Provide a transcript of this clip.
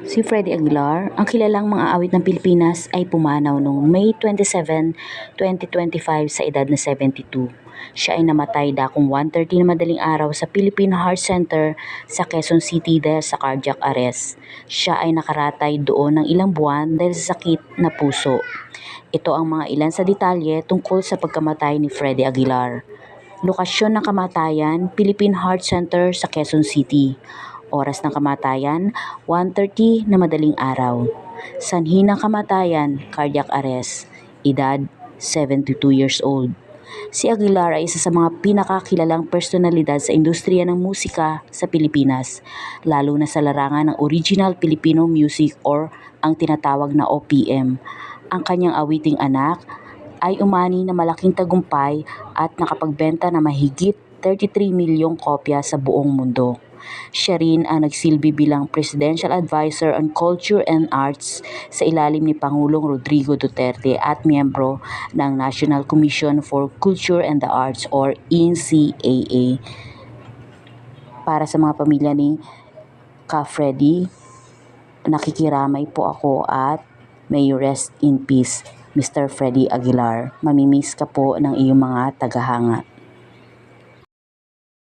Si Freddie Aguilar, ang kilalang mga awit ng Pilipinas ay pumanaw noong May 27, 2025 sa edad na 72. Siya ay namatay dakong 1:30 na madaling araw sa Philippine Heart Center sa Quezon City dahil sa cardiac arrest. Siya ay nakaratay doon ng ilang buwan dahil sa sakit na puso. Ito ang mga ilan sa detalye tungkol sa pagkamatay ni Freddie Aguilar. Lokasyon ng kamatayan, Philippine Heart Center sa Quezon City. Oras ng kamatayan, 1:30 na madaling araw. Sanhi ng kamatayan, cardiac arrest. Edad, 72 years old. Si Aguilar ay isa sa mga pinakakilalang personalidad sa industriya ng musika sa Pilipinas, lalo na sa larangan ng original Filipino music or ang tinatawag na OPM. Ang kanyang awiting anak ay umani na malaking tagumpay at nakapagbenta na mahigit 33 milyong kopya sa buong mundo. Siya rin ang nagsilbi bilang Presidential Advisor on Culture and Arts sa ilalim ni Pangulong Rodrigo Duterte at miyembro ng National Commission for Culture and the Arts or NCAA. Para sa mga pamilya ni Ka Freddy, nakikiramay po ako at may you rest in peace, Mr. Freddie Aguilar. Mamimiss ka po ng iyong mga tagahanga.